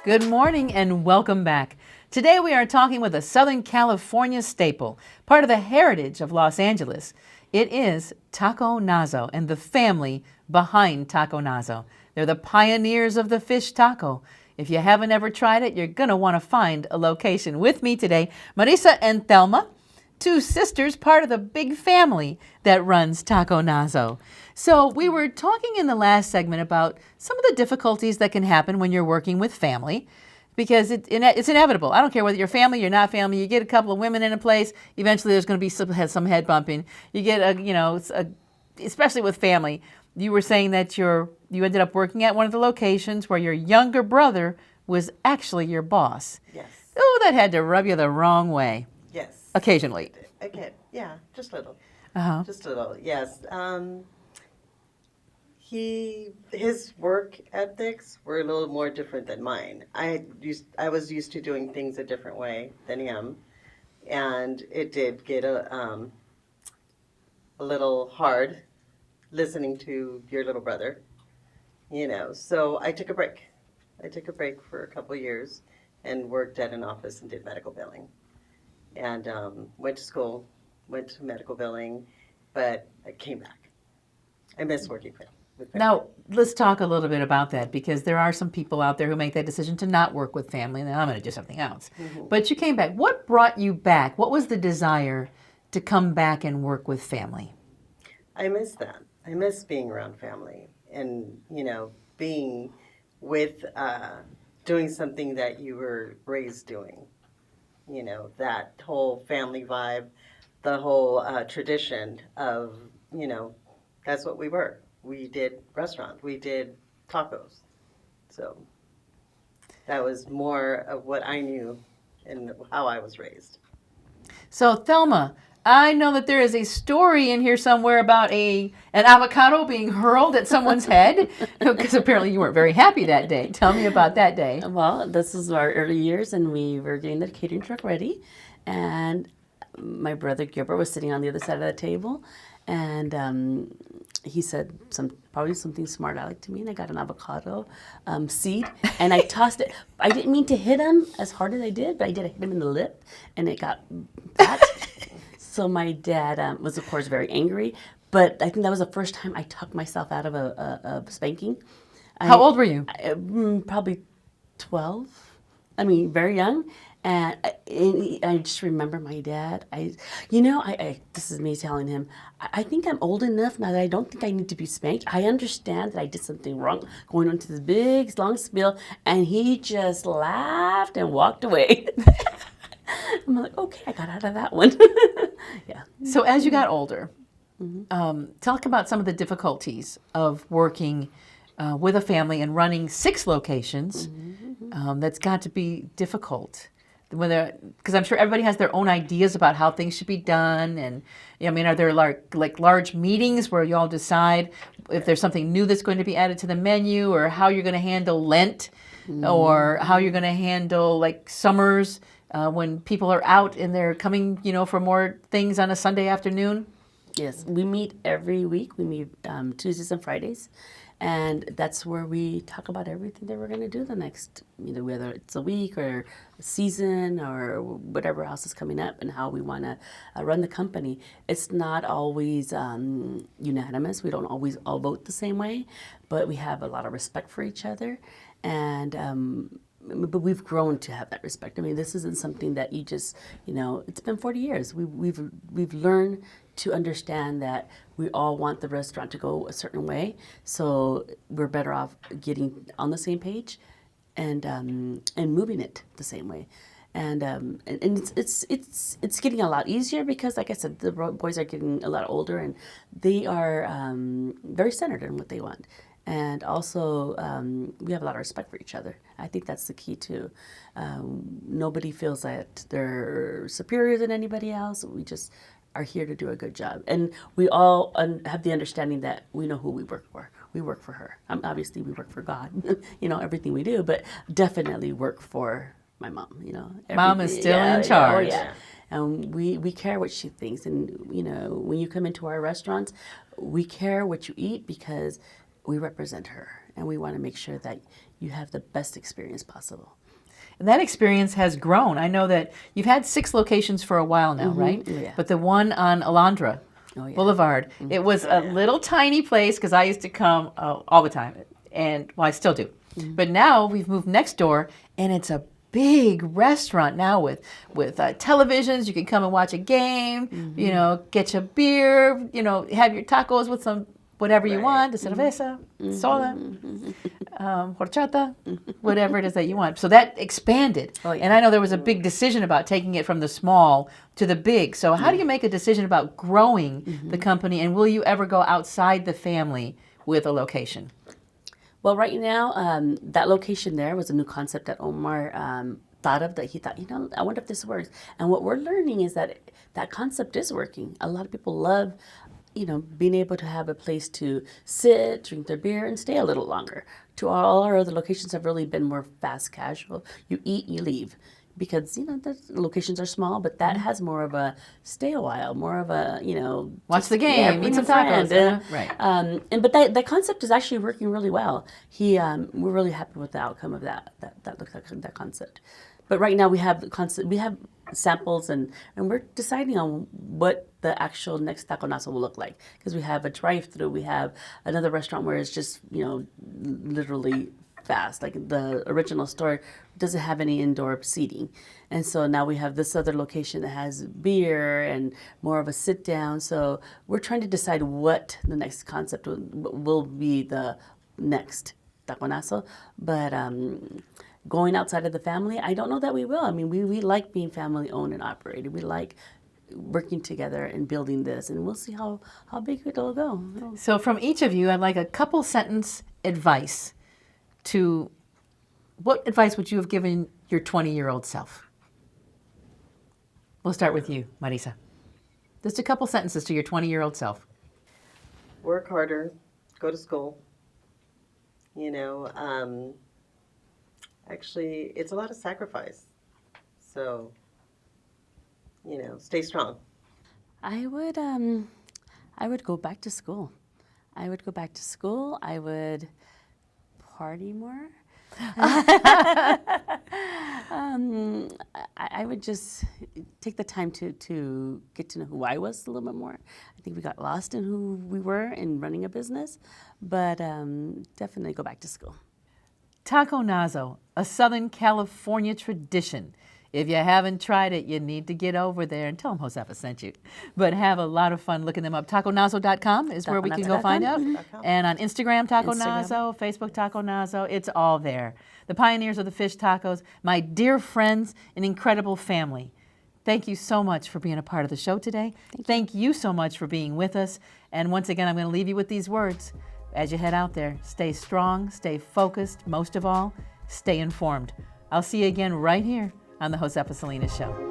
Good morning and welcome back. Today we are talking with a Southern California staple, part of the heritage of Los Angeles. It is Taco Nazo and the family behind Taco Nazo. They're the pioneers of the fish taco. If you haven't ever tried it, you're going to want to find a location. With me today, Maritza and Thelma, two sisters, part of the big family that runs Taco Nazo. So we were talking in the last segment about some of the difficulties that can happen when you're working with family, because it's inevitable. I don't care whether you're family, you're not family. You get a couple of women in a place, eventually there's going to be some head bumping. You get especially with family. You were saying that you ended up working at one of the locations where your younger brother was actually your boss. Yes. Oh, that had to rub you the wrong way. Yes. Occasionally. Okay. Yeah, just a little. Uh-huh. Just a little. Yes. His work ethics were a little more different than mine. I was used to doing things a different way than him, and it did get a little hard listening to your little brother. So I took a break. I took a break for a couple of years and worked at an office and did medical billing. And went to school, went to medical billing, but I came back. I miss working with family. Now, let's talk a little bit about that, because there are some people out there who make that decision to not work with family, and then I'm going to do something else. Mm-hmm. But you came back. What brought you back? What was the desire to come back and work with family? I miss that. I miss being around family and, being with, doing something that you were raised doing. That whole family vibe, the whole tradition of, that's what we were. We did restaurant, we did tacos. So that was more of what I knew and how I was raised. So Thelma, I know that there is a story in here somewhere about an avocado being hurled at someone's head, because apparently you weren't very happy that day. Tell me about that day. Well, this is our early years, and we were getting the catering truck ready, and my brother Gilbert was sitting on the other side of the table, and he said probably something smart aleck to me, and I got an avocado seed, and I tossed it. I didn't mean to hit him as hard as I did, but I did hit him in the lip, and it got back. So my dad was, of course, very angry, but I think that was the first time I talked myself out of a spanking. How old were you? Probably 12. I mean, very young. And I just remember my dad. This is me telling him, I think I'm old enough now that I don't think I need to be spanked. I understand that I did something wrong, going on to this big, long spiel, and he just laughed and walked away. I'm like, okay, I got out of that one. Yeah. So as you got older, talk about some of the difficulties of working with a family and running 6 locations. That's got to be difficult. Because I'm sure everybody has their own ideas about how things should be done. And are there like large meetings where you all decide if there's something new that's going to be added to the menu, or how you're going to handle Lent, or how you're going to handle like summers when people are out and they're coming, for more things on a Sunday afternoon? Yes, we meet every week. We meet Tuesdays and Fridays. And that's where we talk about everything that we're going to do the next, whether it's a week or a season or whatever else is coming up, and how we want to run the company. It's not always unanimous. We don't always all vote the same way, but we have a lot of respect for each other. And but we've grown to have that respect. I mean, this isn't something that you just, it's been 40 years. We've learned to understand that we all want the restaurant to go a certain way. So we're better off getting on the same page and moving it the same way. And it's getting a lot easier because, like I said, the boys are getting a lot older, and they are very centered in what they want. And also, we have a lot of respect for each other. I think that's the key, too. Nobody feels that they're superior than anybody else. We just are here to do a good job. And we all have the understanding that we know who we work for. We work for her. Obviously, we work for God, everything we do, but definitely work for my mom, Mom is still in charge. Yeah. And we care what she thinks. And, when you come into our restaurants, we care what you eat, because we represent her, and we want to make sure that you have the best experience possible. And that experience has grown. I know that you've had 6 locations for a while now, right? Yeah. But the one on Alondra Boulevard, it was a little tiny place because I used to come all the time, and well, I still do. But now we've moved next door, and it's a big restaurant now with televisions. You can come and watch a game, you know, get your beer, you know, have your tacos with some whatever you want, the cerveza, soda, horchata, whatever it is that you want. So that expanded. Oh, yeah. And I know there was a big decision about taking it from the small to the big. So how do you make a decision about growing the company, and will you ever go outside the family with a location? Well, right now, that location there was a new concept that Omar thought of, that he thought, you know, I wonder if this works. And what we're learning is that that concept is working. A lot of people love, you know, being able to have a place to sit, drink their beer, and stay a little longer. To all our other locations have really been more fast casual. You eat, you leave. Because, you know, the locations are small, but that has more of a stay a while, more of a, you know, Watch the game, eat some tacos. Right. But that concept is actually working really well. We're really happy with the outcome of that concept. But right now we have samples, and we're deciding on what the actual next Taco Nazo will look like. Because we have a drive-through, we have another restaurant where it's just, you know, literally fast. Like the original store doesn't have any indoor seating. And so now we have this other location that has beer and more of a sit down. So we're trying to decide what the next concept will be, the next Taco Nazo. But going outside of the family, I don't know that we will. I mean, we like being family owned and operated. We like working together and building this, and we'll see how big it'll go. So from each of you, I'd like a couple sentence advice to, what advice would you have given your 20-year-old self? We'll start with you, Maritza. Just a couple sentences to your 20-year-old self. Work harder, go to school. You know, actually, it's a lot of sacrifice. So, you know, stay strong. I would go back to school. I would party more. I would just take the time to get to know who I was a little bit more. I think we got lost in who we were in running a business, but definitely go back to school. Taco Nazo, a Southern California tradition. If you haven't tried it, you need to get over there and tell them Josefa sent you. But have a lot of fun looking them up. TacoNazo.com is where we can go find out. And on Instagram, Taco Nazo, Facebook, Taco Nazo, it's all there. The pioneers of the fish tacos, my dear friends, an incredible family. Thank you so much for being a part of the show today. Thank you so much for being with us. And once again, I'm going to leave you with these words. As you head out there, stay strong, stay focused, most of all, stay informed. I'll see you again right here on the Josefa Salinas Show.